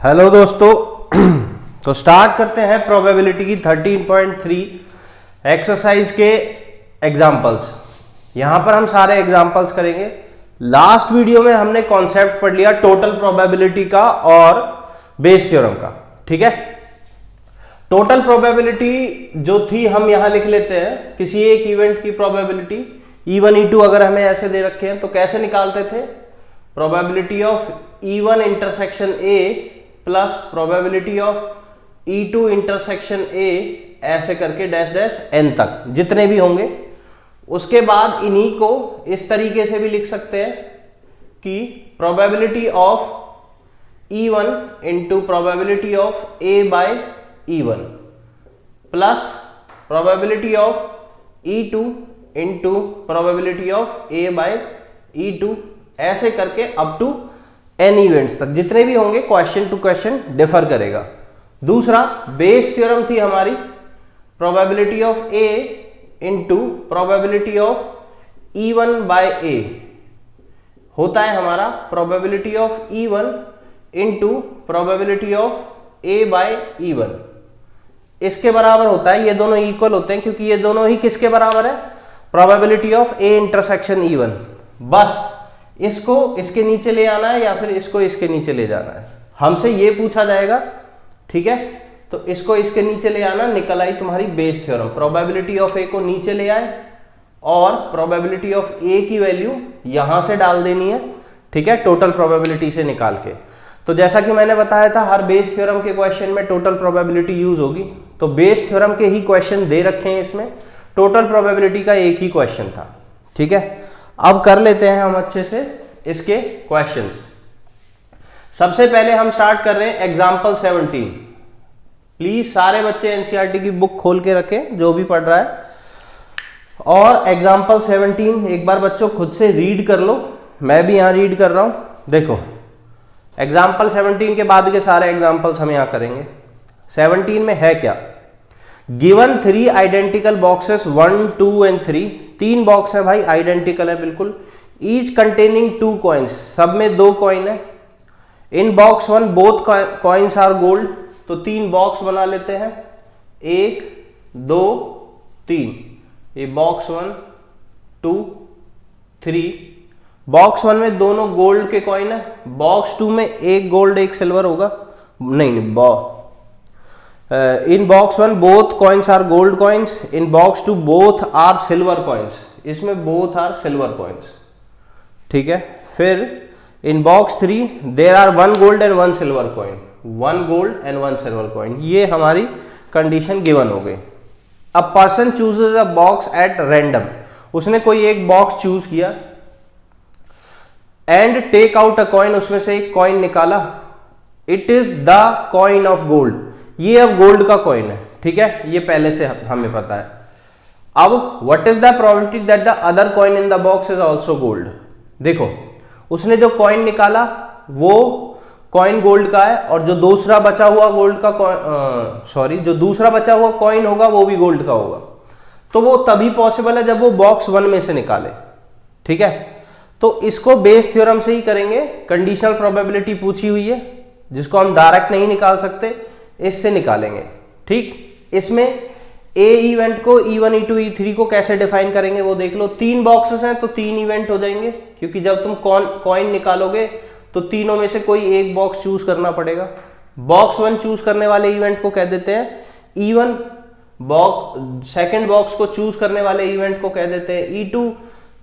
Hello दोस्तों, तो start करते हैं प्रोबेबिलिटी की 13.3 एक्सरसाइज के एग्जाम्पल्स। यहां पर हम सारे एग्जाम्पल्स करेंगे। लास्ट वीडियो में हमने कॉन्सेप्ट पढ़ लिया टोटल प्रोबेबिलिटी का और बेस थ्योरम का। ठीक है, टोटल प्रोबेबिलिटी जो थी हम यहां लिख लेते हैं किसी एक इवेंट की प्रोबेबिलिटी E1 E2 अगर हमें ऐसे दे रखे हैं तो कैसे निकालते थे? Probability of E1 intersection A plus probability of E2 intersection A ऐसे करके डैश डैश n तक जितने भी होंगे। उसके बाद इन्हीं को इस तरीके से भी लिख सकते हैं कि probability of E1 into probability of A by E1 plus probability of E2 into probability of A by E2 ऐसे करके अप टू n इवेंट्स तक जितने भी होंगे। क्वेश्चन टू क्वेश्चन डिफर करेगा। दूसरा बेस थ्योरम थी हमारी probability of A into probability of E1 by A होता है हमारा probability of E1 into probability of A by E1। इसके बराबर होता है, ये दोनों इक्वल होते हैं क्योंकि ये दोनों ही किसके बराबर है? Probability of A intersection E1। बस इसको इसके नीचे ले आना है या फिर इसको इसके नीचे ले जाना है, हमसे ये पूछा जाएगा। ठीक है, तो इसको इसके नीचे ले आना, निकल आई तुम्हारी Bayes theorem. Probability of A को नीचे ले आए और प्रोबेबिलिटी ऑफ A की वैल्यू यहां से डाल देनी है। ठीक है, टोटल प्रोबेबिलिटी से निकाल के। तो जैसा कि मैंने बताया था हर बेस थ्योरम के क्वेश्चन में टोटल प्रोबेबिलिटी यूज होगी, तो बेस थ्योरम के ही क्वेश्चन दे रखे हैं इसमें। टोटल प्रोबेबिलिटी का एक ही क्वेश्चन था। ठीक है, अब कर लेते हैं हम अच्छे से इसके क्वेश्चंस। सबसे पहले हम स्टार्ट कर रहे हैं एग्जांपल 17। प्लीज सारे बच्चे एनसीईआरटी की बुक खोल के रखें जो भी पढ़ रहा है, और एग्जांपल 17 एक बार बच्चों खुद से रीड कर लो। मैं भी यहां रीड कर रहा हूं। देखो एग्जाम्पल 17 के बाद के सारे एग्जाम्पल्स हम यहां करेंगे। 17 में है क्या? Given 3 identical boxes 1, 2 and 3। 3 box है भाई, आइडेंटिकल है बिल्कुल। ईच कंटेनिंग 2 कॉइन्स, सब में 2 कॉइन है। In box 1 both coins are gold. तो 3 बॉक्स बना लेते हैं, 1 2 3। ये बॉक्स 1 2 3। बॉक्स 1 में दोनों गोल्ड के कॉइन है। बॉक्स 2 में एक गोल्ड एक सिल्वर होगा। नहीं in box 1 both coins are gold coins. In box 2 both are silver coins. इसमें बोथ आर सिल्वर कॉइन्स। ठीक है, फिर in box 3 there are 1 gold and 1 silver coin. 1 gold and 1 silver coin. ये हमारी condition given हो गई। A person chooses a box at random. उसने कोई एक बॉक्स चूज किया and take out a coin, उसमें से एक कॉइन निकाला। It is the coin of gold. ये अब गोल्ड का कॉइन है। ठीक है, ये पहले से हमें पता है। अब what is the probability that the other coin in the box is also gold. देखो उसने जो कॉइन निकाला वो कॉइन गोल्ड का है, और जो दूसरा बचा हुआ गोल्ड का जो दूसरा बचा हुआ कॉइन होगा वो भी गोल्ड का होगा। तो वो तभी पॉसिबल है जब वो बॉक्स 1 में से निकाले। ठीक है, तो इसको बेस थ्योरम से ही करेंगे। कंडीशनल प्रोबेबिलिटी पूछी हुई है जिसको हम डायरेक्ट नहीं निकाल सकते, इससे निकालेंगे। ठीक, इसमें ए इवेंट को E1 E2 E3 को कैसे डिफाइन करेंगे वो देख लो। 3 बॉक्सेस हैं तो 3 इवेंट हो जाएंगे, क्योंकि जब तुम कॉइन निकालोगे तो तीनों में से कोई एक बॉक्स चूज करना पड़ेगा। बॉक्स 1 चूज करने वाले इवेंट को कह देते हैं E1। सेकंड बॉक्स को चूज करने वाले इवेंट को कह देते हैं E2।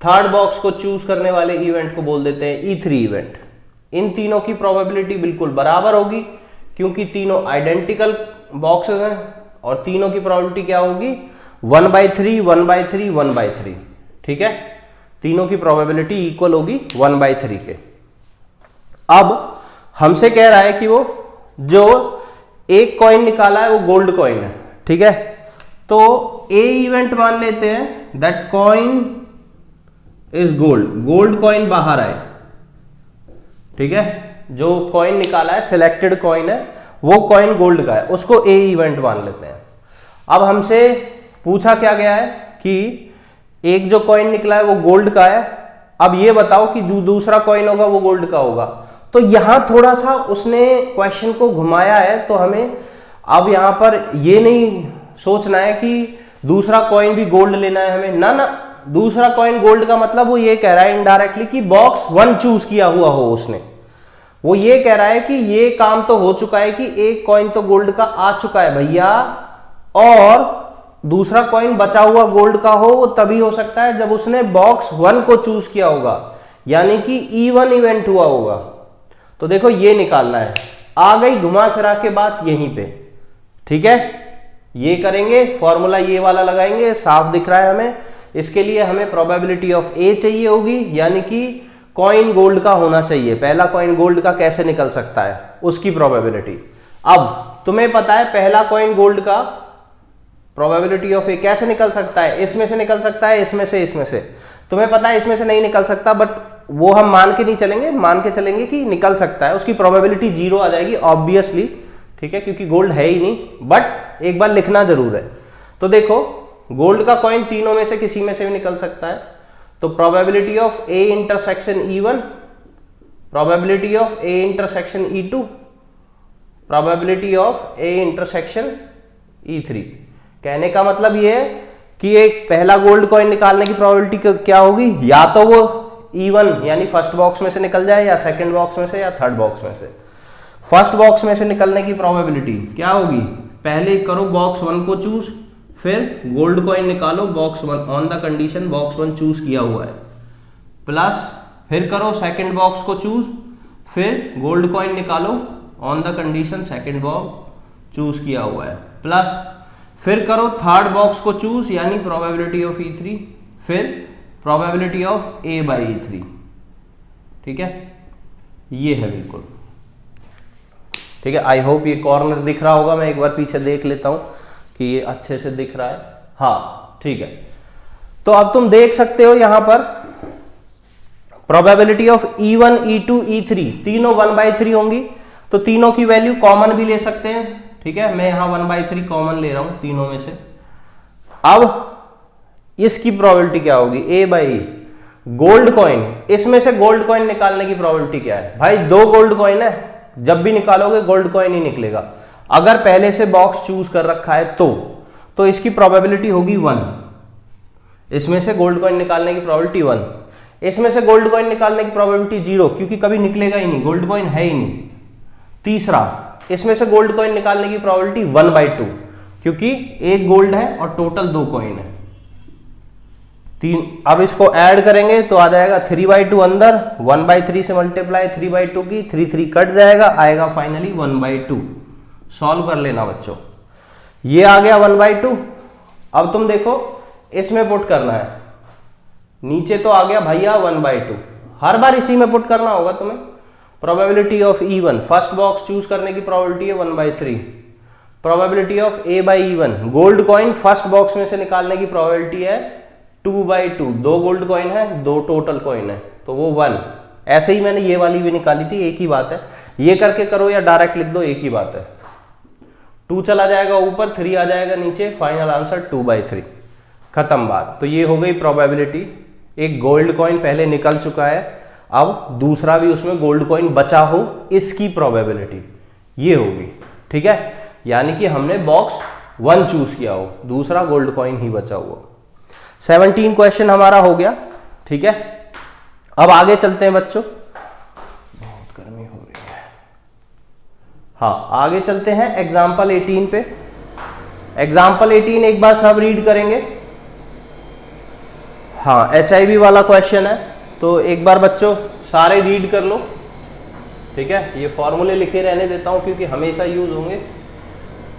थर्ड बॉक्स को चूज करने वाले इवेंट को बोल देते हैं E3 इवेंट। इन तीनों की प्रोबेबिलिटी बिल्कुल बराबर होगी क्योंकि तीनों आइडेंटिकल बॉक्सेस हैं, और तीनों की प्रोबेबिलिटी क्या होगी? 1/3 1/3 1/3। ठीक है, तीनों की प्रोबेबिलिटी इक्वल होगी 1/3 के। अब हमसे कह रहा है कि वो जो एक कॉइन निकाला है वो गोल्ड कॉइन है। ठीक है, तो ए इवेंट मान लेते हैं that coin is gold. Gold coin बाहर आए। ठीक है, जो कॉइन निकाला है सिलेक्टेड कॉइन है वो कॉइन गोल्ड का है, उसको ए इवेंट मान लेते हैं। अब हमसे पूछा क्या गया है कि एक जो कॉइन निकला है वो गोल्ड का है। अब ये बताओ कि दूसरा कॉइन होगा वो गोल्ड का होगा। तो यहां थोड़ा सा उसने क्वेश्चन को घुमाया है, तो हमें अब यहां पर ये नहीं सोचना है कि दूसरा कॉइन भी गोल्ड लेना है हमें, ना ना, दूसरा कॉइन गोल्ड का मतलब वो ये कह रहा है इनडायरेक्टली कि बॉक्स 1 चूज किया हुआ हो उसने, वो ये कह रहा है कि ये काम तो हो चुका है कि एक कॉइन तो गोल्ड का आ चुका है भैया, और दूसरा कॉइन बचा हुआ गोल्ड का हो वो तभी हो सकता है जब उसने बॉक्स 1 को चूज किया होगा, यानी कि E1 इवेंट हुआ होगा। तो देखो ये निकालना है, आ गई घुमा फिरा के बात यहीं पे, ठीक है। ये करेंगे, फॉर्मूला ये वाला लगाएंगे, साफ दिख रहा है हमें। इसके लिए हमें प्रोबेबिलिटी ऑफ ए चाहिए होगी, यानी कि कॉइन गोल्ड का होना चाहिए। पहला कॉइन गोल्ड का कैसे निकल सकता है उसकी प्रोबेबिलिटी। अब तुम्हें पता है पहला कॉइन गोल्ड का प्रोबेबिलिटी ऑफ ए कैसे निकल सकता है, इसमें से निकल सकता है, इसमें से। तुम्हें पता है इसमें से नहीं निकल सकता, बट वो हम मान के नहीं चलेंगे, मान के चलेंगे कि निकल सकता है। उसकी प्रोबेबिलिटी 0 आ जाएगी ऑब्वियसली, ठीक है, क्योंकि गोल्ड है ही नहीं, बट एक बार लिखना जरूर है। तो देखो गोल्ड का कॉइन तीनों में से किसी में से भी निकल सकता है, तो probability of A intersection E1, probability of A intersection E2, probability of A intersection E3। कहने का मतलब ये है कि एक पहला गोल्ड कॉइन निकालने की प्रोबेबिलिटी क्या होगी, या तो वो E1 यानी फर्स्ट बॉक्स में से निकल जाए, या सेकंड बॉक्स में से, या थर्ड बॉक्स में से। फर्स्ट बॉक्स में से निकलने की प्रोबेबिलिटी क्या होगी, पहले करो बॉक्स 1 को चूज, फिर गोल्ड कॉइन निकालो box 1 on the condition box 1 choose किया हुआ है, प्लस फिर करो सेकंड बॉक्स को चूज, फिर गोल्ड कॉइन निकालो on the condition second box choose किया हुआ है, प्लस फिर करो थर्ड बॉक्स को चूज यानी प्रोबेबिलिटी ऑफ E3, फिर probability of A by E3, ठीक है। ये है बिल्कुल, ठीक है। आई होप ये कॉर्नर दिख रहा होगा, मैं एक बार पीछे देख लेता हूं कि ये अच्छे से दिख रहा है, हाँ ठीक है। तो अब तुम देख सकते हो यहां पर probability of E1, E2, E3 तीनों 1/3 होंगी, तो तीनों की वैल्यू कॉमन भी ले सकते हैं, ठीक है। मैं यहां 1/3 कॉमन ले रहा हूं तीनों में से। अब इसकी प्रोबेबिलिटी क्या होगी, A बाई गोल्ड कॉइन, इसमें से गोल्ड कॉइन निकालने की प्रोबेबिलिटी क्या है भाई, 2 गोल्ड कॉइन है, जब भी निकालोगे गोल्ड कॉइन ही निकलेगा। अगर पहले से बॉक्स चूज कर रखा है तो इसकी प्रोबेबिलिटी होगी 1, इसमें से गोल्ड कॉइन निकालने की प्रोबेबिलिटी 1, इसमें से गोल्ड कॉइन निकालने की प्रोबेबिलिटी 0, क्योंकि कभी निकलेगा ही नहीं, गोल्ड कॉइन है ही नहीं। तीसरा, इसमें से गोल्ड कॉइन निकालने की प्रोबेबिलिटी 1/2, क्योंकि एक गोल्ड है और टोटल 2 कॉइन है। अब इसको ऐड करेंगे तो आ जाएगा 3/2 अंदर, 1/3 से मल्टीप्लाई 3/2 की, 3 कट जाएगा, आएगा फाइनली 1/2। सॉल्व कर लेना बच्चों, ये आ गया 1/2। अब तुम देखो इसमें पुट करना है, नीचे तो आ गया भैया 1/2, हर बार इसी में पुट करना होगा तुम्हें। Probability of E1 first box choose करने की प्रोबेबिलिटी है 1/3, probability of A by E1 gold coin first box में से निकालने की प्रोबेबिलिटी है 2/2, 2 गोल्ड कॉइन है, 2 टोटल कॉइन है, तो वो 1। ऐसे ही मैंने ये वाली भी निकाली थी, एक ही बात है, ये करके करो या डायरेक्ट लिख दो, एक ही बात है। 2 चला जाएगा ऊपर, 3 आ जाएगा नीचे, फाइनल आंसर 2/3, खत्म बात। तो ये हो गई प्रोबेबिलिटी, एक गोल्ड कॉइन पहले निकल चुका है, अब दूसरा भी उसमें गोल्ड कॉइन बचा हो, इसकी प्रोबेबिलिटी ये होगी, ठीक है। यानी कि हमने बॉक्स 1 चूज किया हो, दूसरा गोल्ड कॉइन ही बचा हुआ। 17 क्वेश्चन हमारा हो गया, ठीक है। अब आगे चलते हैं बच्चों, बहुत गर्मी हो रही है। हाँ, आगे चलते हैं एग्जाम्पल 18 पे। एग्जाम्पल 18 एक बार सब रीड करेंगे। हाँ, HIV वाला क्वेश्चन है, तो एक बार बच्चों सारे रीड कर लो, ठीक है। ये फॉर्मूले लिखे रहने देता हूं क्योंकि हमेशा यूज होंगे।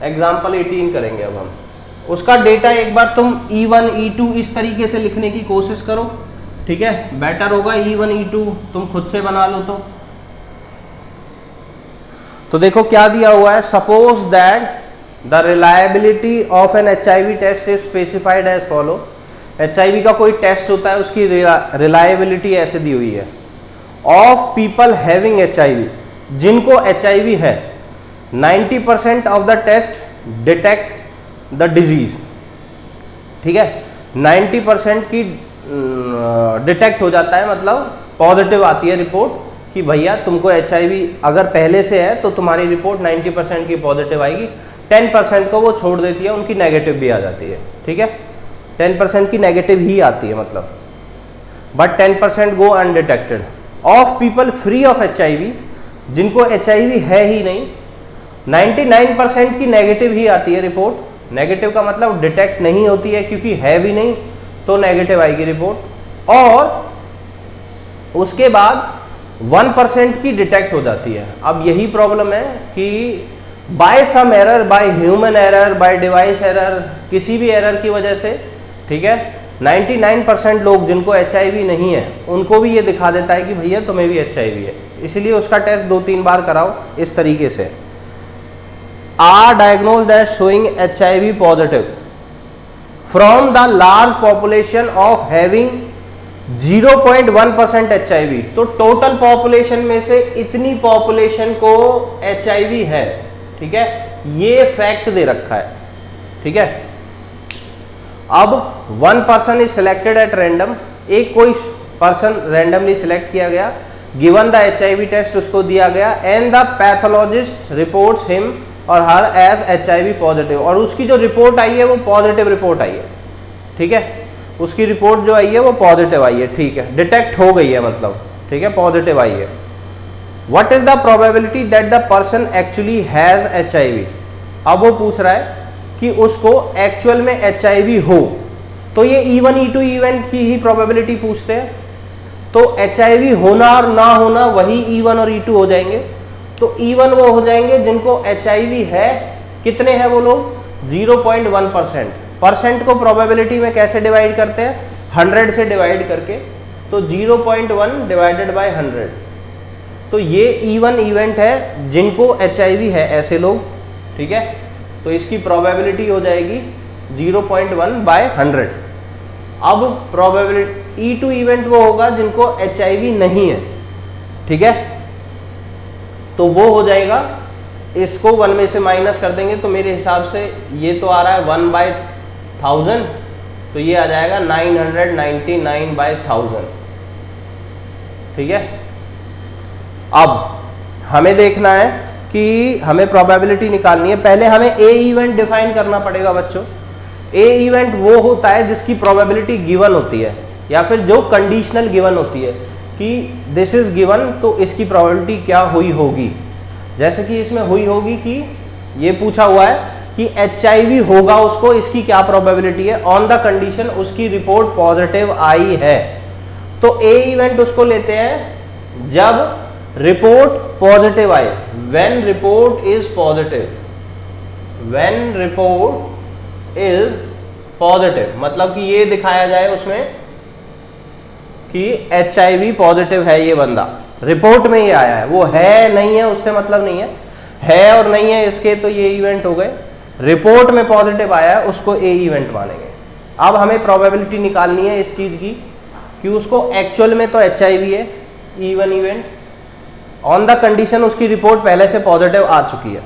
एग्जाम्पल 18 करेंगे अब हम, उसका डेटा एक बार तुम E1, E2 इस तरीके से लिखने की कोशिश करो, ठीक है। बेटर होगा E1, E2 तुम खुद से बना लो तो देखो क्या दिया हुआ है, suppose that the reliability of an HIV test is specified as follow. HIV का कोई टेस्ट होता है, उसकी रिलायबिलिटी ऐसे दी हुई है, ऑफ पीपल हैविंग HIV, जिनको HIV है, 90% of the test detect the disease, ठीक है। 90% की डिटेक्ट हो जाता है, मतलब पॉजिटिव आती है रिपोर्ट, कि भैया तुमको HIV अगर पहले से है तो तुम्हारी रिपोर्ट 90% की पॉजिटिव आएगी, 10% को वो छोड़ देती है, उनकी नेगेटिव भी आ जाती है, ठीक है, 10% की नेगेटिव ही आती है मतलब, but 10% go undetected. Of people free of HIV, जिनको HIV है ही नहीं, 99% की नेगेटिव ही आती है रिपोर्ट। नेगेटिव का मतलब डिटेक्ट नहीं होती है, क्योंकि है भी नहीं तो नेगेटिव आएगी रिपोर्ट। और उसके बाद 1% की डिटेक्ट हो जाती है। अब यही प्रॉब्लम है कि by some error, by human error, by device error, किसी भी एरर की वजह से, ठीक है, 99% लोग जिनको HIV नहीं है उनको भी ये दिखा देता है कि भैया तुम्हें भी HIV है। इसलिए उसका टेस्ट 2-3 बार कराओ इस तरीके से। Are diagnosed as showing HIV positive from the large population of having 0.1% HIV। तो टोटल पॉपुलेशन में से इतनी पॉपुलेशन को HIV है, ठीक है, ये फैक्ट दे रखा है, ठीक है। अब 1 person is selected at random, एक कोई पर्सन रैंडमली सिलेक्ट किया गया, गिवन द HIV टेस्ट उसको दिया गया, and the pathologist reports him और हर एज HIV पॉजिटिव, और उसकी जो रिपोर्ट आई है वो पॉजिटिव रिपोर्ट आई है, ठीक है, उसकी रिपोर्ट जो आई है वो पॉजिटिव आई है, ठीक है, डिटेक्ट हो गई है मतलब, ठीक है, पॉजिटिव आई है। What is the probability that the person actually has HIV? अब वो पूछ रहा है कि उसको एक्चुअल में HIV हो, तो ये E1 E2 इवेंट की ही प्रोबेबिलिटी पूछते हैं। तो HIV होना और ना होना वही E1 और E2 हो जाएंगे। तो E1 वो हो जाएंगे जिनको HIV है, कितने हैं वो लोग? 0.1%। परसेंट को प्रोबेबिलिटी में कैसे डिवाइड करते हैं? 100 से डिवाइड करके, तो 0.1 डिवाइडेड बाय 100। तो ये E1 इवेंट है जिनको HIV है ऐसे लोग, ठीक है, तो इसकी प्रोबेबिलिटी हो जाएगी 0.1 बाय 100। अब प्रोबेबिलिटी E2 इवेंट वो होगा जिनको HIV नहीं है, ठीक है, तो वो हो जाएगा, इसको 1 में से माइनस कर देंगे तो मेरे हिसाब से ये तो आ रहा है 1/1000, तो ये आ जाएगा 999/1000, ठीक है। अब हमें देखना है कि हमें प्रोबेबिलिटी निकालनी है। पहले हमें ए इवेंट डिफाइन करना पड़ेगा बच्चों। ए इवेंट वो होता है जिसकी प्रोबेबिलिटी गिवन होती है, या फिर जो कंडीशनल गिवन होती है कि दिस इज गिवन, तो इसकी प्रोबेबिलिटी क्या हुई होगी। जैसे कि इसमें हुई होगी कि ये पूछा हुआ है कि HIV होगा उसको, इसकी क्या प्रोबेबिलिटी है, ऑन द कंडीशन उसकी रिपोर्ट पॉजिटिव आई है। तो ए इवेंट उसको लेते हैं जब रिपोर्ट पॉजिटिव आए, when report is positive, when report is positive, मतलब कि ये दिखाया जाए उसमें कि HIV पॉजिटिव है ये बंदा, रिपोर्ट में ये आया है, वो है नहीं है उससे मतलब नहीं है और नहीं है इसके, तो ये इवेंट हो गए। रिपोर्ट में पॉजिटिव आया है उसको ए इवेंट मानेंगे। अब हमें प्रोबेबिलिटी निकालनी है इस चीज की कि उसको एक्चुअल में तो HIV है, E1 event, on the condition उसकी रिपोर्ट पहले से पॉजिटिव आ चुकी है,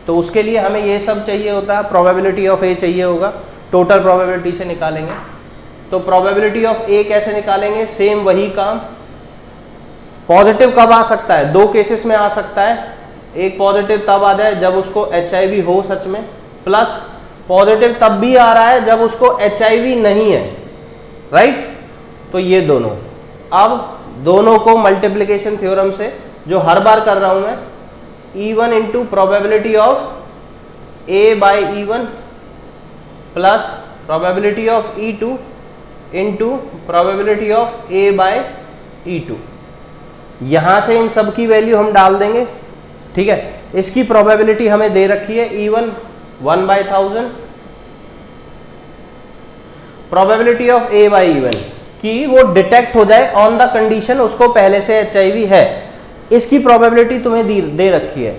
तो उसके लिए हमें ये सब चाहिए होता है, प्रोबेबिलिटी ऑफ ए चाहिए होगा, टोटल प्रोबेबिलिटी से निकालेंगे। तो प्रोबेबिलिटी ऑफ ए कैसे निकालेंगे? सेम वही काम। पॉजिटिव कब आ सकता है? 2 केसेस में आ सकता है। एक पॉजिटिव तब आ जाए जब उसको HIV हो सच में, प्लस पॉजिटिव तब भी आ रहा है जब उसको HIV नहीं है, राइट। तो ये दोनों, अब दोनों को मल्टीप्लिकेशन थ्योरम से, जो हर बार कर रहा हूं मैं, E1 into probability of A by E1 plus probability of E2 into probability of A by E2, यहां से इन सब की वैल्यू हम डाल देंगे, ठीक है। इसकी प्रोबेबिलिटी हमें दे रखी है E1 1/1000, probability of A by E1 कि वो डिटेक्ट हो जाए ऑन द कंडीशन उसको पहले से HIV है, इसकी प्रोबेबिलिटी तुम्हें दे रखी है।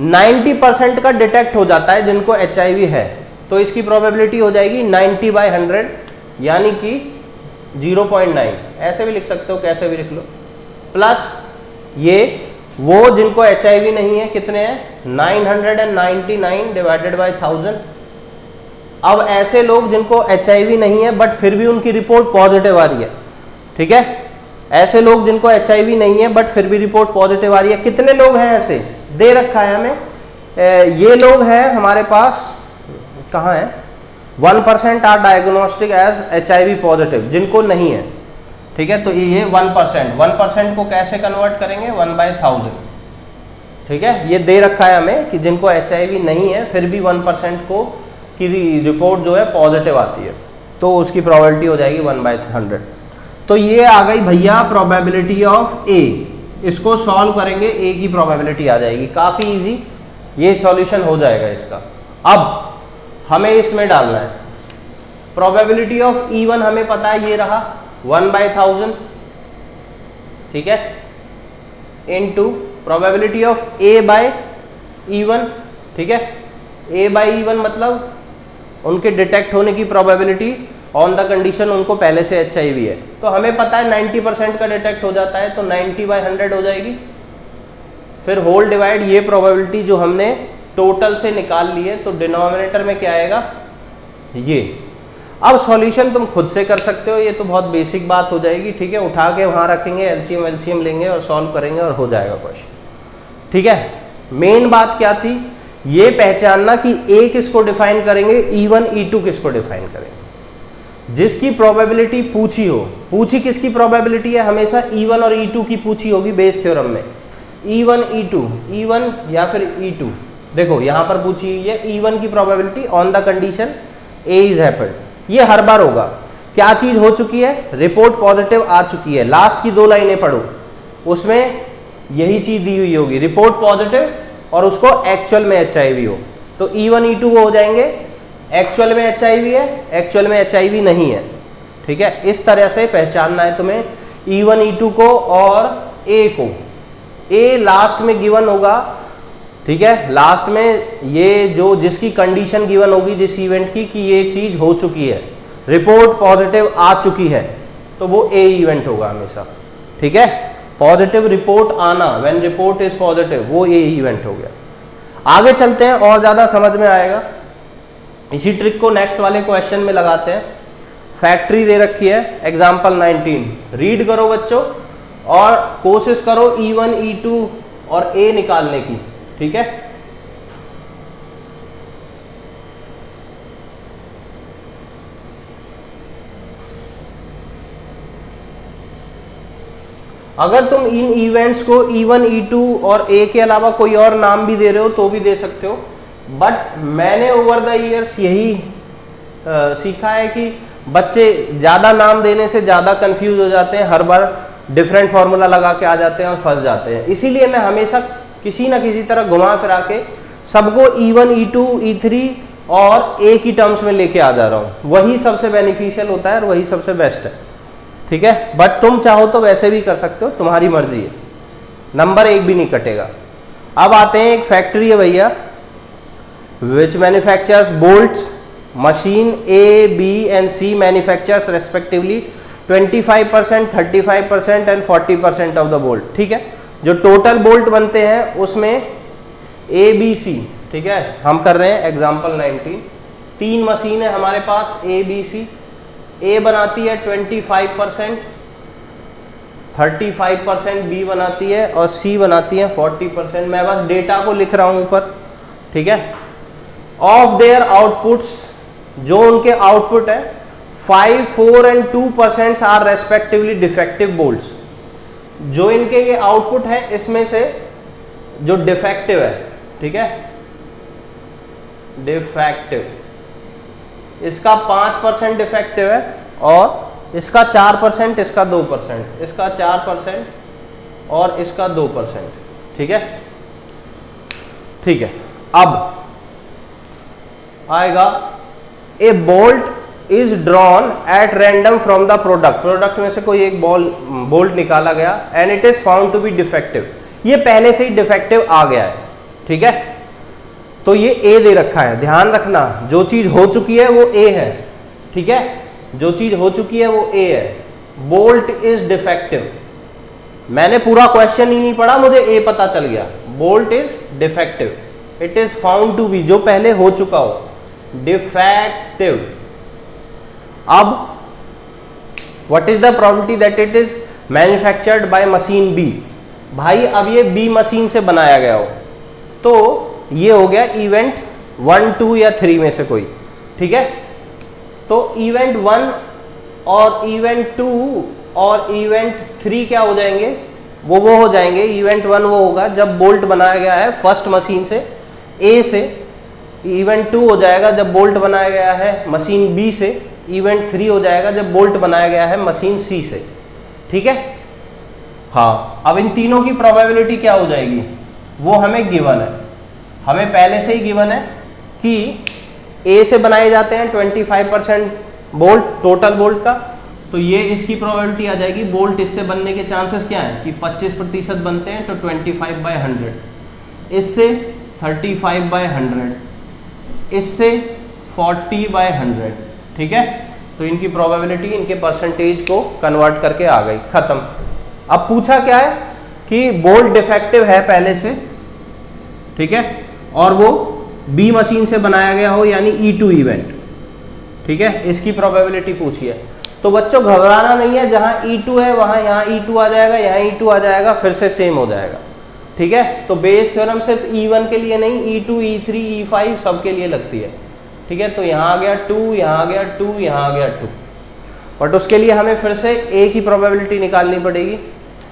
90% का डिटेक्ट हो जाता है जिनको HIV है, तो इसकी प्रोबेबिलिटी हो जाएगी 90/100, यानी कि 0.9, ऐसे भी लिख सकते हो, कैसे भी लिख लो, प्लस ये वो जिनको HIV नहीं है कितने हैं? 999 डिवाइडेड बाय 1000। अब ऐसे लोग जिनको HIV नहीं है बट फिर भी उनकी रिपोर्ट पॉजिटिव आ रही है, ठीक है, ऐसे लोग जिनको HIV नहीं है बट फिर भी रिपोर्ट पॉजिटिव आ रही है, कितने लोग हैं ऐसे, दे रखा है हमें। ये लोग हैं हमारे पास, कहाँ है, 1% are diagnostic as HIV positive, जिनको नहीं है, ठीक है। तो ये 1% को कैसे कन्वर्ट करेंगे, 1/1000, ठीक है। ये दे रखा है हमें कि जिनको HIV नहीं है फिर भी 1% को की रिपोर्ट जो है पॉजिटिव आती है, तो उसकी प्रोबेबिलिटी हो जाएगी 1/100। तो ये आ गई भैया प्रोबेबिलिटी ऑफ A। इसको सॉल्व करेंगे, A की प्रोबेबिलिटी आ जाएगी, काफ़ी इजी, ये सॉल्यूशन हो जाएगा इसका। अब हमें इसमें डालना है प्रोबेबिलिटी ऑफ E1, हमें पता है ये रहा 1/1000, ठीक है, इनटू प्रोबेबिलिटी ऑफ A/E1, ठीक है। A/E1 मतलब उनके डिटेक्ट होने की प्रोबेबिलिटी ऑन द कंडीशन उनको पहले से HIV है, तो हमें पता है 90% का डिटेक्ट हो जाता है, तो 90/100 हो जाएगी। फिर होल डिवाइड ये प्रोबेबिलिटी जो हमने टोटल से निकाल ली है, तो डिनोमिनेटर में क्या आएगा, ये। अब सॉल्यूशन तुम खुद से कर सकते हो, ये तो बहुत बेसिक बात हो जाएगी, ठीक है। उठा के वहाँ रखेंगे, LCM लेंगे और सॉल्व करेंगे और हो जाएगा क्वेश्चन, ठीक है। मेन बात क्या थी, ये पहचानना कि A किसको डिफाइन करेंगे, E1 E2 किसको डिफाइन करेंगे। जिसकी प्रोबेबिलिटी पूछी हो, पूछी किसकी प्रोबेबिलिटी है, हमेशा E1 और E2 की पूछी होगी बेस थ्योरम में, E1 E1 या फिर E2। देखो यहाँ पर पूछी हुई है E1 की probability on the condition A is happened, ये हर बार होगा। क्या चीज हो चुकी है, रिपोर्ट पॉजिटिव आ चुकी है, लास्ट की 2 लाइनें पढ़ो, उसमें यही चीज दी हुई होगी, रिपोर्ट पॉजिटिव और उसको एक्चुअल में HIV हो, तो E1 E2 हो जाएंगे, एक्चुअल में HIV है, एक्चुअल में HIV नहीं है, ठीक है। इस तरह से पहचानना है तुम्हें E1 E2 को और A को। A लास्ट में गिवन होगा, ठीक है, लास्ट में ये जो जिसकी कंडीशन गिवन होगी जिस इवेंट की कि ये चीज हो चुकी है, रिपोर्ट पॉजिटिव आ चुकी है, तो वो A इवेंट होगा हमेशा, ठीक है। पॉजिटिव रिपोर्ट आना, व्हेन रिपोर्ट इज पॉजिटिव, वो A इवेंट हो गया। आगे चलते हैं और ज्यादा समझ में आएगा। इसी ट्रिक को नेक्स्ट वाले क्वेश्चन में लगाते हैं। फैक्ट्री दे रखी है, एग्जाम्पल 19, रीड करो बच्चों और कोशिश करो E1 E2 और A निकालने की, ठीक है। अगर तुम इन इवेंट्स को E1 E2 और A के अलावा कोई और नाम भी दे रहे हो तो भी दे सकते हो, बट मैंने ओवर द ईयर्स यही सीखा है कि बच्चे ज़्यादा नाम देने से ज़्यादा कंफ्यूज हो जाते हैं, हर बार डिफरेंट फार्मूला लगा के आ जाते हैं और फंस जाते हैं। इसीलिए मैं हमेशा किसी ना किसी तरह घुमा फिरा के सबको E1 E2 E3 और A की टर्म्स में लेके आ जा रहा हूँ, वही सबसे बेनिफिशियल होता है और वही सबसे बेस्ट है, ठीक है। बट तुम चाहो तो वैसे भी कर सकते हो, तुम्हारी मर्जी है, नंबर एक भी नहीं कटेगा। अब आते हैं, एक फैक्ट्री है भैया which manufactures bolts, machine A, B and C manufactures respectively 25%, 35% and 40% of the bolt, ठीक है। जो टोटल बोल्ट बनते हैं उसमें A B C, ठीक है, हम कर रहे हैं एग्जाम्पल 19। 3 मशीन है हमारे पास A B C, A बनाती है 25%, 35% B बनाती है और C बनाती है 40%। मैं बस डेटा को लिख रहा हूं ऊपर, ठीक है। ऑफ देयर आउटपुट्स, जो उनके आउटपुट है 5, 4 and 2% are respectively defective bolts. जो इनके ये आउटपुट है इसमें से जो डिफेक्टिव है, ठीक है, डिफेक्टिव, इसका 5% डिफेक्टिव है और इसका 4%, इसका 2%, इसका 4% और इसका 2%, ठीक है, ठीक है। अब आएगा a bolt is drawn at random from the product में से कोई एक बोल्ट निकाला गया and it is found to be defective. ये पहले से ही डिफेक्टिव आ गया है, ठीक है, तो ये A दे रखा है। ध्यान रखना, जो चीज हो चुकी है वो A है, ठीक है, जो चीज हो चुकी है वो A है। बोल्ट इज डिफेक्टिव, मैंने पूरा क्वेश्चन ही नहीं पढ़ा, मुझे A पता चल गया, bolt is defective, it is found to be, जो पहले हो चुका हो, डिफेक्टिव। अब what is the probability that it is manufactured by machine B. भाई अब ये बी मशीन से बनाया गया हो तो ये हो गया इवेंट 1, 2 या 3 में से कोई, ठीक है। तो इवेंट 1 और इवेंट 2 और इवेंट 3 क्या हो जाएंगे, वो हो जाएंगे। इवेंट 1 वो होगा जब बोल्ट बनाया गया है फर्स्ट मशीन से ए से। इवेंट 2 हो जाएगा जब बोल्ट बनाया गया है मशीन बी से। इवेंट 3 हो जाएगा जब बोल्ट बनाया गया है मशीन सी से, ठीक है। हाँ, अब इन तीनों की प्रोबेबिलिटी क्या हो जाएगी, वो हमें गिवन है, हमें पहले से ही गिवन है कि ए से बनाए जाते हैं 25% बोल्ट टोटल बोल्ट का, तो ये इसकी प्रोबेबिलिटी आ जाएगी। बोल्ट इससे बनने के चांसेस क्या हैं कि 25% बनते हैं तो 25/100, इससे 35/100, इससे 40/100, ठीक है। तो इनकी प्रोबेबिलिटी इनके परसेंटेज को कन्वर्ट करके आ गई, खत्म। अब पूछा क्या है कि बोल्ट डिफेक्टिव है पहले से, ठीक है, और वो बी मशीन से बनाया गया हो यानी E2 इवेंट, ठीक है, इसकी प्रोबेबिलिटी पूछी है। तो बच्चों घबराना नहीं है, जहां E2 है वहां यहाँ E2 आ जाएगा, यहाँ E2 आ जाएगा, फिर से सेम हो जाएगा, ठीक है। तो बेस थ्योरम सिर्फ E1 के लिए नहीं, E2, E3, E5 सबके लिए लगती है, ठीक है। तो यहाँ आ गया 2, यहाँ आ गया 2, यहाँ आ गया 2, बट उसके लिए हमें फिर से ए की प्रोबेबिलिटी निकालनी पड़ेगी।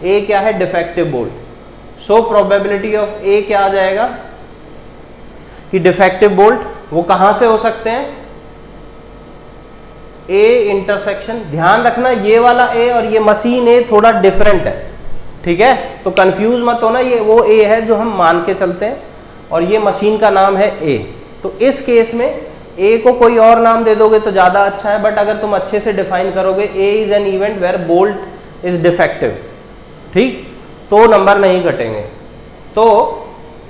ए क्या है, defective bolt. So probability of A क्या आ जाएगा कि डिफेक्टिव बोल्ट वो कहां से हो सकते हैं, ए इंटरसेक्शन। ध्यान रखना ये वाला ए और ये मशीन ए थोड़ा डिफरेंट है, ठीक है, तो कंफ्यूज मत होना, ये वो ए है जो हम मान के चलते हैं और ये मशीन का नाम है ए। तो इस केस में ए को कोई और नाम दे दोगे तो ज्यादा अच्छा है, बट अगर तुम अच्छे से डिफाइन करोगे A is an event where bolt is defective, ठीक, तो नंबर नहीं कटेंगे। तो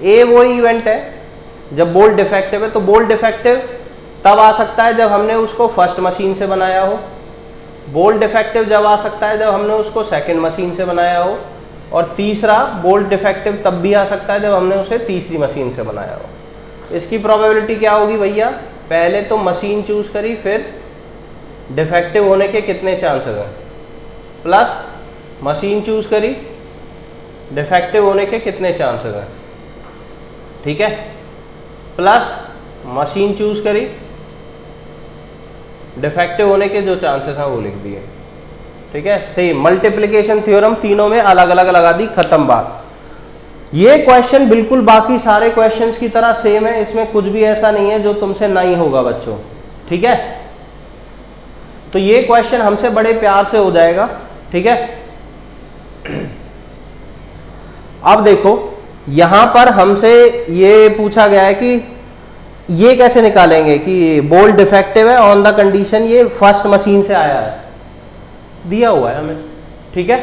ए वो इवेंट है जब बोल्ट डिफेक्टिव है। तो बोल्ट डिफेक्टिव तब आ सकता है जब हमने उसको फर्स्ट मशीन से बनाया हो, बोल्ट डिफेक्टिव जब आ सकता है जब हमने उसको सेकंड मशीन से बनाया हो, और तीसरा बोल्ट डिफेक्टिव तब भी आ सकता है जब हमने उसे तीसरी मशीन से बनाया हो। इसकी प्रोबेबिलिटी क्या होगी भैया, पहले तो मशीन चूज करी, फिर डिफेक्टिव होने के कितने चांसेस हैं, प्लस मशीन चूज करी, डिफेक्टिव होने के कितने चांसेस हैं, ठीक है, प्लस मशीन चूज करी, डिफेक्टिव होने के जो चांसेस हैं वो लिख दिए, ठीक है। सेम मल्टीप्लिकेशन थ्योरम तीनों में अलग अलग लगा दी, खत्म बात। ये क्वेश्चन बिल्कुल बाकी सारे क्वेश्चंस की तरह सेम है, इसमें कुछ भी ऐसा नहीं है जो तुमसे नहीं होगा बच्चों, ठीक है। तो ये क्वेश्चन हमसे बड़े प्यार से हो जाएगा, ठीक है। अब देखो यहां पर हमसे ये पूछा गया है कि ये कैसे निकालेंगे कि बोल्ट डिफेक्टिव है ऑन द कंडीशन ये फर्स्ट मशीन से आया है, दिया हुआ है हमें, ठीक है।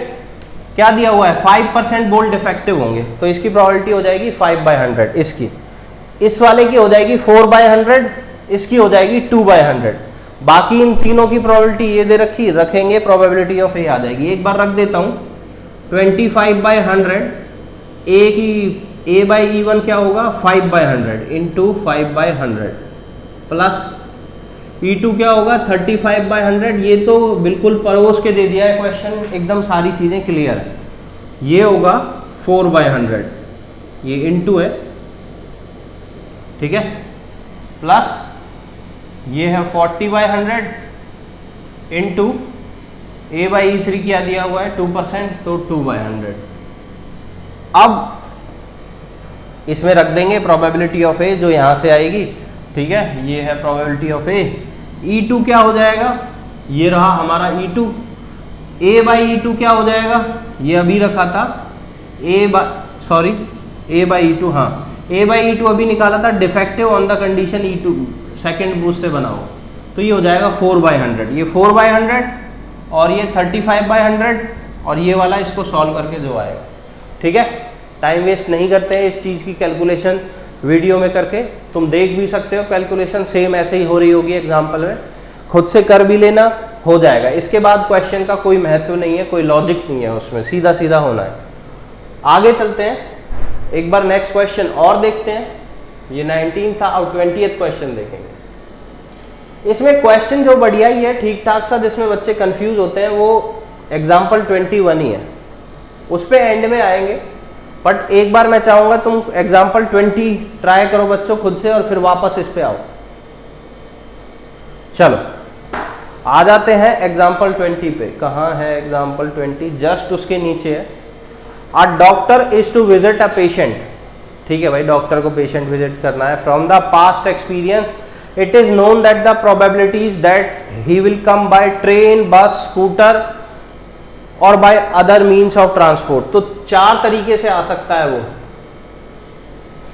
क्या दिया हुआ है, 5% बोल्ट डिफेक्टिव होंगे, तो इसकी प्रोबेबिलिटी हो जाएगी 5/100, इसकी, इस वाले की हो जाएगी 4/100, इसकी हो जाएगी 2/100। बाकी इन तीनों की प्रोबेबिलिटी ये दे रखी, रखेंगे, प्रोबेबिलिटी ऑफ ए आ जाएगी। एक बार रख देता हूं, 25/100, ए की A/E1 क्या होगा 5/100 इंटू 5/100 प्लस E2 क्या होगा 35/100। ये तो बिल्कुल परोस के दे दिया है क्वेश्चन, एकदम सारी चीजें क्लियर है। ये होगा 4/100, ये इंटू है, ठीक है, प्लस ये है 40/100 इंटू A/E3 क्या दिया हुआ है 2%, तो 2/100। अब इसमें रख देंगे प्रोबेबिलिटी ऑफ ए जो यहां से आएगी, ठीक है, ये है प्रोबेबिलिटी ऑफ ए। E2 क्या हो जाएगा, ये रहा हमारा E2, A/E2 क्या हो जाएगा, ये अभी रखा था A/E2, हाँ A/E2 अभी निकाला था, defective on the condition E2 second boost से बना हो, तो ये हो जाएगा 4/100, ये 4/100 और ये 35/100 और ये वाला इसको सॉल्व करके जो आएगा, ठीक है। टाइम वेस्ट नहीं करते हैं इस चीज़ की कैलकुलेशन वीडियो में करके, तुम देख भी सकते हो कैलकुलेशन सेम ऐसे ही हो रही होगी एग्जाम्पल में, खुद से कर भी लेना, हो जाएगा। इसके बाद क्वेश्चन का कोई महत्व नहीं है, कोई लॉजिक नहीं है उसमें, सीधा सीधा होना है। आगे चलते हैं, एक बार नेक्स्ट क्वेश्चन और देखते हैं। ये 19 था, अब 20th क्वेश्चन देखेंगे। इसमें क्वेश्चन जो बढ़िया ही है ठीक ठाक सा, जिसमें बच्चे कंफ्यूज होते हैं वो एग्जाम्पल 21 ही है, उस पे एंड में आएंगे। बट एक बार मैं चाहूंगा तुम एग्जाम्पल 20 ट्राई करो बच्चों खुद से, और फिर वापस इस पे आओ। चलो आ जाते हैं एग्जाम्पल 20 पे। कहाँ है एग्जाम्पल 20? जस्ट उसके नीचे है। A doctor is to visit a patient. ठीक है भाई, डॉक्टर को पेशेंट विजिट करना है। From the past experience it is known that the probabilities that he will come by train, bus, scooter और by other means of transport. तो 4 तरीके से आ सकता है वो,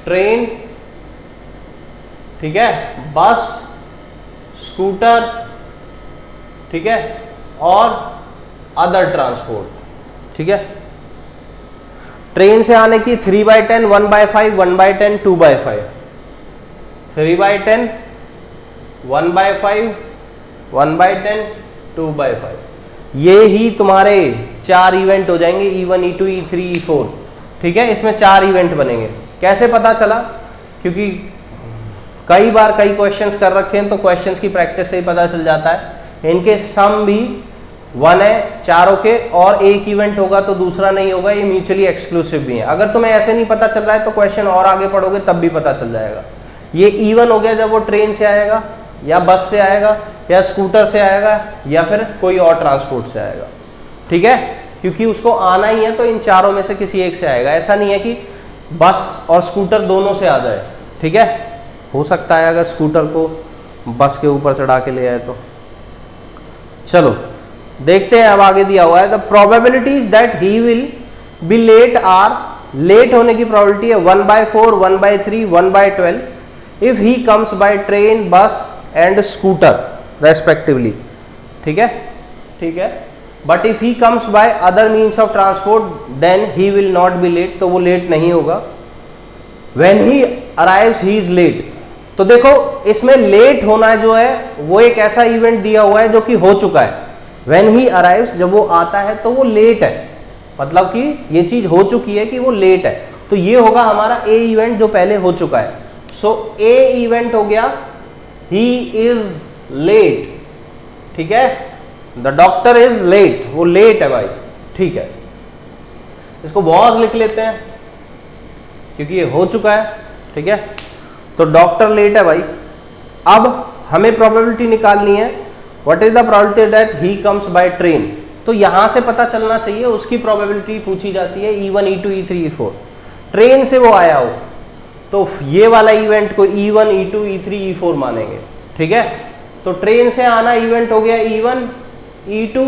ट्रेन, ठीक है, बस, स्कूटर, ठीक है, और अदर ट्रांसपोर्ट। ठीक है, ट्रेन से आने की 3/10, 1/5, 1/10, 2/5, 3/10, 1/5, 1/10, 2/5। ये ही तुम्हारे 4 इवेंट हो जाएंगे, E1, E2, E3, E4। ठीक है, इसमें 4 इवेंट बनेंगे। कैसे पता चला? क्योंकि कई बार कई क्वेश्चंस कर रखे हैं, तो क्वेश्चंस की प्रैक्टिस से ही पता चल जाता है। इनके सम भी 1 है चारों के, और एक इवेंट होगा तो दूसरा नहीं होगा, ये म्यूचुअली एक्सक्लूसिव भी है। अगर तुम्हें ऐसे नहीं पता चल रहा है तो क्वेश्चन और आगे पढ़ोगे तब भी पता चल जाएगा। ये E1 हो गया जब वो ट्रेन से आएगा, या बस से आएगा, या स्कूटर से आएगा, या फिर कोई और ट्रांसपोर्ट से आएगा। ठीक है, क्योंकि उसको आना ही है तो इन चारों में से किसी एक से आएगा। ऐसा नहीं है कि बस और स्कूटर दोनों से आ जाए। ठीक है, हो सकता है अगर स्कूटर को बस के ऊपर चढ़ा के ले आए तो। चलो देखते हैं, अब आगे दिया हुआ है the probabilities that he will be late are, late होने की प्रोबेबिलिटी है 1/4, 1/3, 1/12 if he comes by train, bus and scooter respectively. ठीक है, ठीक है, but if he comes by other means of transport then he will not be late, तो वो late नहीं होगा। When he arrives he is late. तो देखो इसमें लेट होना जो है वो एक ऐसा इवेंट दिया हुआ है जो कि हो चुका है। व्हेन ही अराइव्स, जब वो आता है तो वो लेट है, मतलब कि ये चीज हो चुकी है कि वो लेट है। तो ये होगा हमारा ए इवेंट जो पहले हो चुका है। सो ए इवेंट हो गया ही इज लेट। ठीक है, द डॉक्टर इज लेट, वो लेट है भाई। ठीक है, इसको वॉज लिख लेते हैं क्योंकि ये हो चुका है। ठीक है, तो डॉक्टर लेट है भाई। अब हमें प्रोबेबिलिटी निकालनी है, what is the probability that he comes by train. तो यहां से पता चलना चाहिए, उसकी प्रोबेबिलिटी पूछी जाती है E1, E2, E3, E4। Train से वो आया हो तो ये वाला इवेंट को E1, E2, E3, E4 मानेंगे। ठीक है, तो ट्रेन से आना इवेंट हो गया E1, E2,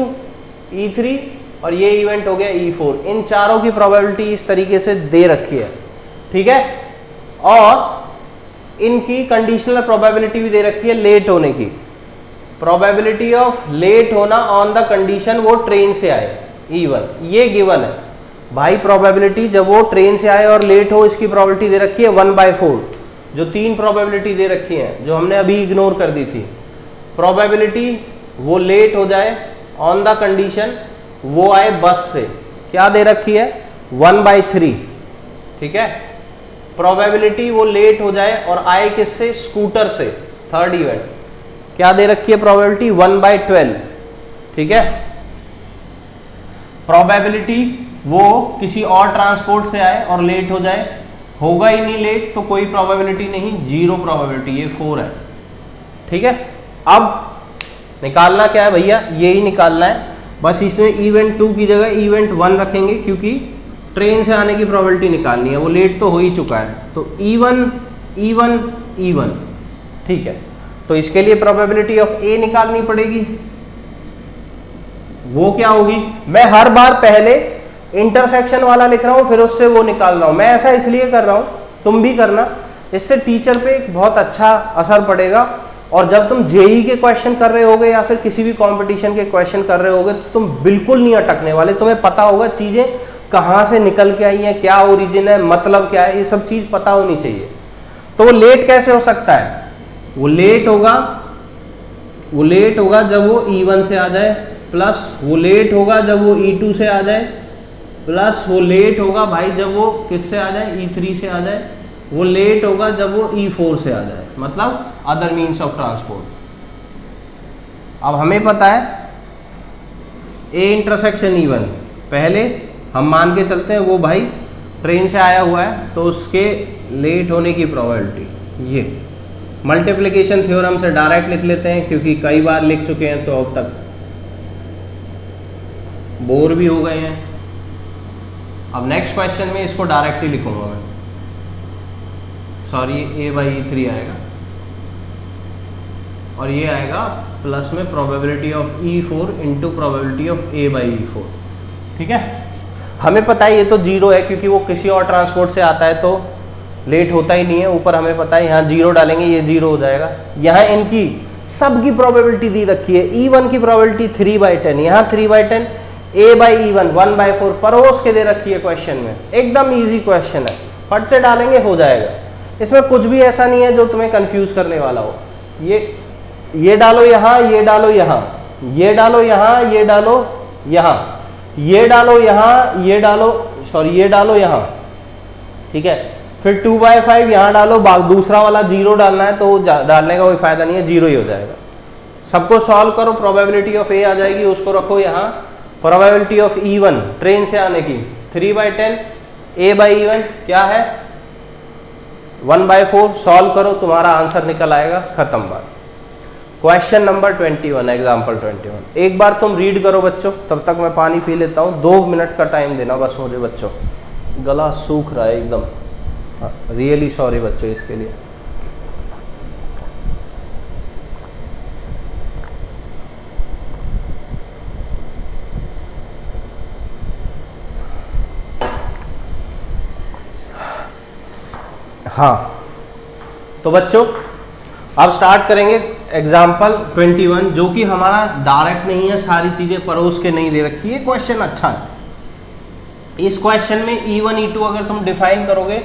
E3 और ये इवेंट हो गया E4। इन चारों की प्रोबेबिलिटी इस तरीके से दे रखी है। ठीक है, और इनकी कंडीशनल प्रोबेबिलिटी भी दे रखी है लेट होने की। प्रोबेबिलिटी ऑफ लेट होना ऑन द कंडीशन वो ट्रेन से आए, E1, ये गिवन है भाई। प्रोबेबिलिटी जब वो ट्रेन से आए और लेट हो, इसकी प्रोबेबिलिटी दे रखी है 1/4। जो 3 प्रोबेबिलिटी दे रखी है जो हमने अभी इग्नोर कर दी थी। प्रोबेबिलिटी वो लेट हो जाए ऑन द कंडीशन वो आए बस से, क्या दे रखी है 1/3। ठीक है, प्रोबेबिलिटी वो लेट हो जाए और आए किससे, स्कूटर से, थर्ड इवेंट, क्या दे रखी है प्रोबेबिलिटी 1/12। ठीक है, प्रोबेबिलिटी वो किसी और ट्रांसपोर्ट से आए और लेट हो जाए, होगा ही नहीं लेट तो कोई प्रोबेबिलिटी नहीं, 0 प्रोबेबिलिटी, ये 4 है। ठीक है, अब निकालना क्या है भैया, यही निकालना है बस। इसमें इवेंट 2 की जगह इवेंट 1 रखेंगे क्योंकि ट्रेन से आने की प्रोबेबिलिटी निकालनी है, वो लेट तो हो ही चुका है। तो E1, E1, E1। ठीक है, तो इसके लिए प्रोबेबिलिटी ऑफ ए निकालनी पड़ेगी। वो क्या होगी, मैं हर बार पहले इंटरसेक्शन वाला लिख रहा हूं फिर उससे वो निकाल रहा हूं। मैं ऐसा इसलिए कर रहा हूं, तुम भी करना, इससे टीचर पे एक बहुत अच्छा असर पड़ेगा। और जब तुम जेई के क्वेश्चन कर रहे होगे या फिर किसी भी कंपटीशन के क्वेश्चन कर रहे होगे तो तुम बिल्कुल नहीं अटकने वाले। तुम्हें पता होगा चीजें कहां से निकल के आई हैं, क्या ओरिजिन है, मतलब क्या है, ये सब चीज पता होनी चाहिए। तो वो लेट कैसे हो सकता है, वो लेट होगा जब वो E1 से आ जाए, प्लस वो लेट होगा जब वो E2 से आ जाए, प्लस वो लेट होगा भाई जब वो किससे आ जाए, E3 से आ जाए, वो लेट होगा जब वो E4 से आ जाए, मतलब अदर मीन्स ऑफ ट्रांसपोर्ट। अब हमें पता है ए इंटरसेक्शन E1, पहले हम मान के चलते हैं वो भाई ट्रेन से आया हुआ है तो उसके लेट होने की प्रोबेबिलिटी, ये मल्टीप्लिकेशन थ्योरम से डायरेक्ट लिख लेते हैं क्योंकि कई बार लिख चुके हैं तो अब तक बोर भी हो गए हैं। अब नेक्स्ट क्वेश्चन में इसको डायरेक्ट ही लिखूंगा मैं, सॉरी A/E3 आएगा और ये आएगा प्लस में probability of E4 into probability of A/E4। ठीक है, हमें पता है ये तो जीरो है क्योंकि वो किसी और ट्रांसपोर्ट से आता है तो लेट होता ही नहीं है, ऊपर हमें पता है यहाँ जीरो डालेंगे ये जीरो हो जाएगा। यहाँ इनकी सबकी प्रोबेबिलिटी दी रखी है, E1 की प्रोबेबिलिटी 3/10, यहाँ 3/10, A/E1 1/4 परोस के दे रखी है क्वेश्चन में, एकदम इजी क्वेश्चन है, फट से डालेंगे हो जाएगा। इसमें कुछ भी ऐसा नहीं है जो तुम्हें कंफ्यूज करने वाला हो। ये डालो यहाँ, ये डालो यहाँ, ये डालो यहाँ, ये डालो यहाँ, ये डालो यहाँ, ये डालो सॉरी ये डालो यहाँ, ठीक है। फिर 2/5 यहाँ डालो, दूसरा वाला जीरो डालना है तो डालने का कोई फायदा नहीं है, जीरो ही हो जाएगा। सबको सॉल्व करो, प्रोबेबिलिटी ऑफ ए आ जाएगी, उसको रखो यहाँ। प्रोबेबिलिटी ऑफ E1 ट्रेन से आने की 3/10, A/E1 क्या है 1/4, सॉल्व करो तुम्हारा आंसर निकल आएगा, खत्म बात। Question number 21, example 21। एक बार तुम रीड करो बच्चों, तब तक मैं पानी पी लेता हूँ, 2 मिनट का टाइम देना बस मुझे बच्चों, गला सूख रहा है एकदम, रियली सॉरी बच्चों इसके लिए। हाँ तो बच्चों अब स्टार्ट करेंगे एग्जाम्पल 21, जो कि हमारा डायरेक्ट नहीं है, सारी चीजें परोस के नहीं दे रखी है। क्वेश्चन अच्छा है। इस क्वेश्चन में E1 E2 अगर तुम डिफाइन करोगे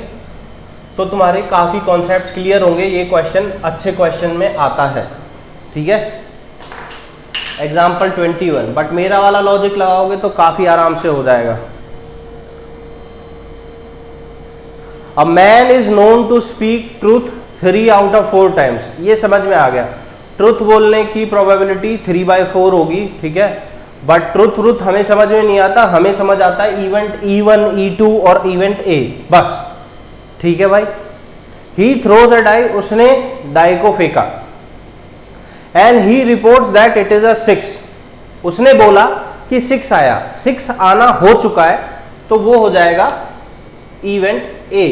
तो तुम्हारे काफी कॉन्सेप्ट्स क्लियर होंगे। ये क्वेश्चन अच्छे क्वेश्चन में आता है, ठीक है। एग्जाम्पल 21, बट मेरा वाला लॉजिक लगाओगे तो काफी आराम से हो जाएगा। A man is known to speak truth 3 out of 4 times, ये समझ में आ गया। ट्रुथ बोलने की प्रोबेबिलिटी 3/4 होगी, ठीक है। बट ट्रुथ हमें समझ में नहीं आता, हमें समझ आता है इवेंट E1 E2 और इवेंट A, बस, ठीक है भाई। ही थ्रोज अ डाई, उसने डाई को फेंका, and he reports that it is a 6, उसने बोला कि 6 आया, 6 आना हो चुका है तो वो हो जाएगा इवेंट A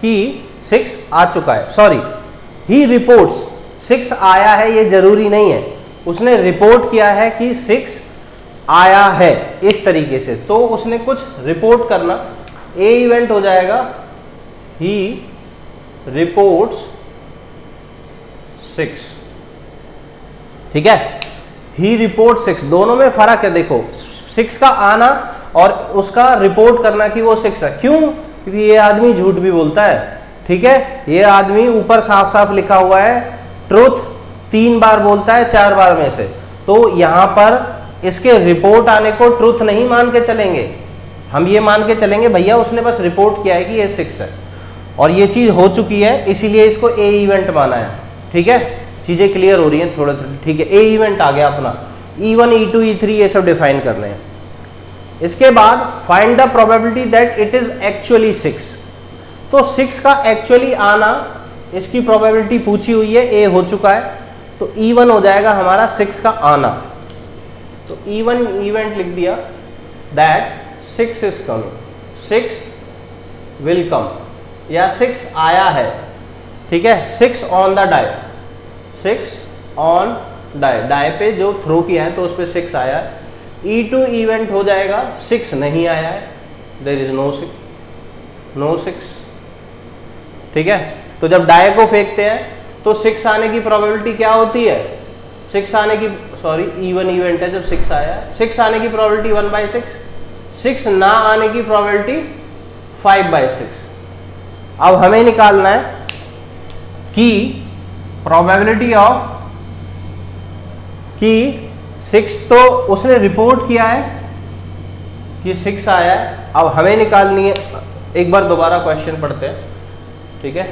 कि 6 आ चुका है। सॉरी, ही रिपोर्ट्स 6 आया है, ये जरूरी नहीं है, उसने रिपोर्ट किया है कि 6 आया है इस तरीके से, तो उसने कुछ रिपोर्ट करना, A इवेंट हो जाएगा ही रिपोर्ट्स 6, ठीक है। ही रिपोर्ट 6, दोनों में फर्क है, देखो 6 का आना और उसका रिपोर्ट करना कि वो 6 है। क्यों? क्योंकि ये आदमी झूठ भी बोलता है, ठीक है। ये आदमी ऊपर साफ साफ लिखा हुआ है ट्रुथ 3 बार बोलता है 4 बार में से, तो यहां पर इसके रिपोर्ट आने को ट्रुथ नहीं मान के चलेंगे, हम ये मान के चलेंगे भैया उसने बस रिपोर्ट किया है कि ये 6 है और ये चीज हो चुकी है, इसीलिए इसको A इवेंट माना है, ठीक है। चीजें क्लियर हो रही हैं थोड़ा थोड़ा, ठीक है। A इवेंट आ गया अपना, E1 E2 E3 ये सब डिफाइन करने हैं। इसके बाद find the probability that it is actually 6, तो 6 का एक्चुअली आना, इसकी प्रोबेबिलिटी पूछी हुई है, A हो चुका है तो E1 हो जाएगा हमारा 6 का आना, तो E1 इवेंट लिख दिया that 6 is coming, 6 will come, या 6 आया है, ठीक है। 6 on the die, 6 on die, die पे जो थ्रो किया है तो उस पर 6 आया है। E2 इवेंट हो जाएगा 6 नहीं आया है, देयर इज नो 6, ठीक है। तो जब डाई को फेंकते हैं तो 6 आने की प्रोबेबिलिटी क्या होती है, 6 आने की, सॉरी E1 इवेंट है जब 6 आया है, 6 आने की प्रोबेबिलिटी 1/6, 6 ना आने की प्रोबेबिलिटी 5/6। अब हमें निकालना है कि प्रोबेबिलिटी ऑफ कि 6 तो उसने रिपोर्ट किया है कि 6 आया है, अब हमें निकालनी है, एक बार दोबारा क्वेश्चन पढ़ते हैं, ठीक है,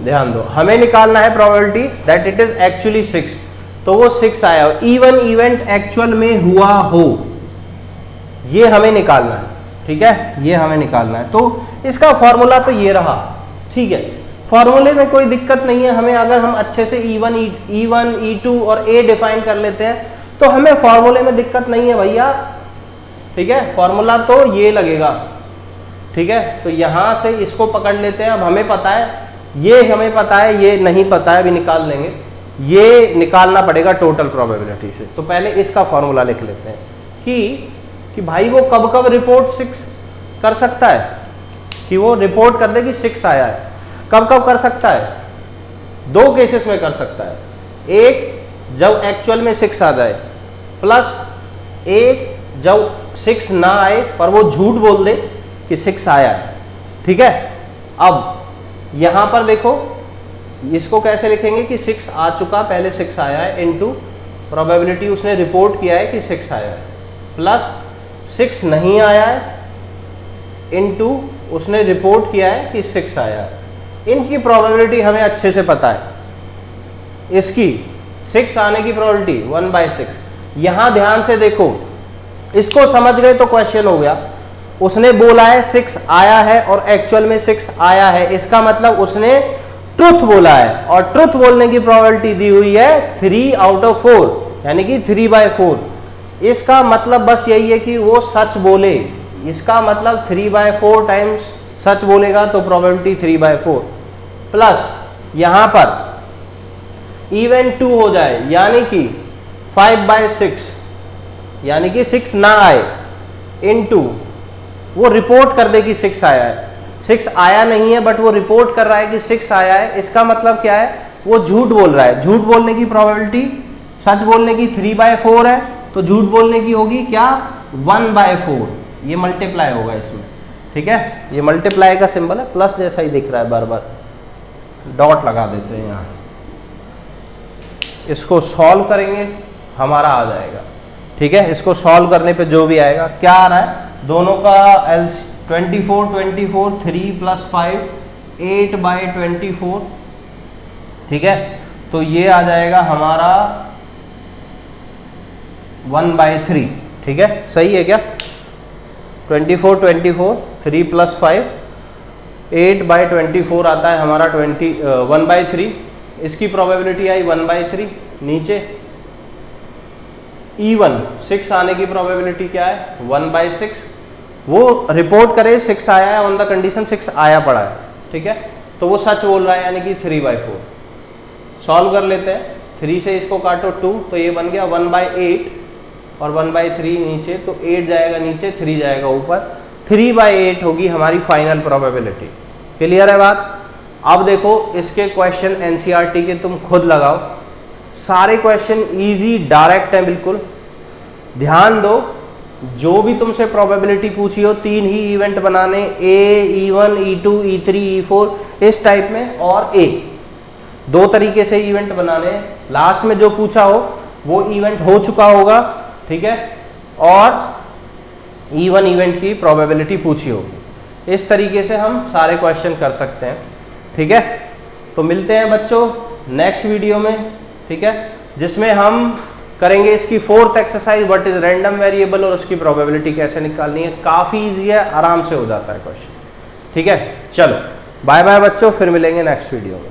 ध्यान दो। हमें निकालना है probability that it is actually 6, तो वो 6 आया हो, इवन इवेंट एक्चुअल में हुआ हो, ये हमें निकालना है। ठीक है, ये हमें निकालना है। तो इसका फॉर्मूला तो ये रहा। ठीक है, फॉर्मूले में कोई दिक्कत नहीं है हमें, अगर हम अच्छे से E1, E2 और A डिफाइन कर लेते हैं तो हमें फॉर्मूले में दिक्कत नहीं है भैया। ठीक है, फॉर्मूला तो ये लगेगा। ठीक है, तो यहां से इसको पकड़ लेते हैं। अब हमें पता है, ये हमें पता है, ये नहीं पता है, अभी निकाल लेंगे। ये निकालना पड़ेगा टोटल प्रोबेबिलिटी से। तो पहले इसका फॉर्मूला लिख लेते हैं कि भाई वो कब कब रिपोर्ट 6 कर सकता है, कि वो रिपोर्ट कर दे कि 6 आया है। कब कब कर सकता है? 2 केसेस में कर सकता है। एक जब एक्चुअल में 6 आ जाए, प्लस एक जब 6 ना आए पर वो झूठ बोल दे कि 6 आया है। ठीक है, अब यहां पर देखो इसको कैसे लिखेंगे कि 6 आ चुका, पहले 6 आया है, इनटू प्रोबेबिलिटी उसने रिपोर्ट किया है कि 6 आया है, प्लस 6 नहीं आया है, इनटू उसने रिपोर्ट किया है कि 6 आया है। इनकी प्रोबेबिलिटी हमें अच्छे से पता है। इसकी 6 आने की प्रोबेबिलिटी 1/6। यहां ध्यान से देखो, इसको समझ गए तो क्वेश्चन हो गया। उसने बोला है 6 आया है और एक्चुअल में 6 आया है, इसका मतलब उसने ट्रुथ बोला है, और ट्रुथ बोलने की प्रोबेबिलिटी दी हुई है 3/4, यानी कि 3/4। इसका मतलब बस यही है कि वो सच बोले। इसका मतलब 3/4 टाइम्स सच बोलेगा तो प्रोबेबिलिटी 3/4, प्लस यहां पर इवेंट 2 हो जाए, यानी कि 5/6, यानी कि 6 ना आए, इनटू वो रिपोर्ट कर दे कि 6 आया है। 6 आया नहीं है बट वो रिपोर्ट कर रहा है कि 6 आया है। इसका मतलब क्या है? वो झूठ बोल रहा है। झूठ बोलने की प्रोबेबिलिटी सच बोलने की 3/4 है, तो झूठ बोलने की होगी क्या? 1/4। ये मल्टीप्लाई होगा इसमें। ठीक है, ये मल्टीप्लाई का सिंबल है, प्लस जैसा ही दिख रहा है, बार बार डॉट लगा देते हैं यहाँ। इसको सॉल्व करेंगे, हमारा आ जाएगा। ठीक है, इसको सॉल्व करने पे जो भी आएगा, क्या आ रहा है? दोनों का एल्स 24 3 + 5 8/24। ठीक है, तो ये आ जाएगा हमारा 1/3। ठीक है, सही है क्या? 24 3 + 5 8/24 आता है हमारा 1/3। इसकी प्रोबेबिलिटी आई 1/3। नीचे E1 6 आने की प्रोबेबिलिटी क्या है? 1/6। वो रिपोर्ट करे 6 आया है ऑन द कंडीशन 6 आया पड़ा है। ठीक है, तो वो सच बोल रहा है, यानी कि 3/4। सॉल्व कर लेते हैं। 3 से इसको काटो 2, तो ये बन गया 1/8 और 1/3 नीचे, तो 8 जाएगा नीचे, 3 जाएगा ऊपर। 3/8 होगी हमारी फाइनल प्रोबेबिलिटी। क्लियर है बात? अब देखो इसके क्वेश्चन NCERT के तुम खुद लगाओ। सारे क्वेश्चन इजी डायरेक्ट है, बिल्कुल ध्यान दो। जो भी तुमसे प्रोबेबिलिटी पूछी हो, 3 ही इवेंट बनाने, A, E1, E2, E3, E4 इस टाइप में, और A 2 तरीके से इवेंट बनाने। लास्ट में जो पूछा हो वो इवेंट हो चुका होगा। ठीक है, और E1 इवेंट की प्रोबेबिलिटी पूछी होगी। इस तरीके से हम सारे क्वेश्चन कर सकते हैं। ठीक है, तो मिलते हैं बच्चों नेक्स्ट वीडियो में। ठीक है, जिसमें हम करेंगे इसकी 4th exercise, what is random variable, और उसकी प्रोबेबिलिटी कैसे निकालनी है। काफ़ी इजी है, आराम से हो जाता है क्वेश्चन। ठीक है, चलो बाय बाय बच्चों, फिर मिलेंगे नेक्स्ट वीडियो में।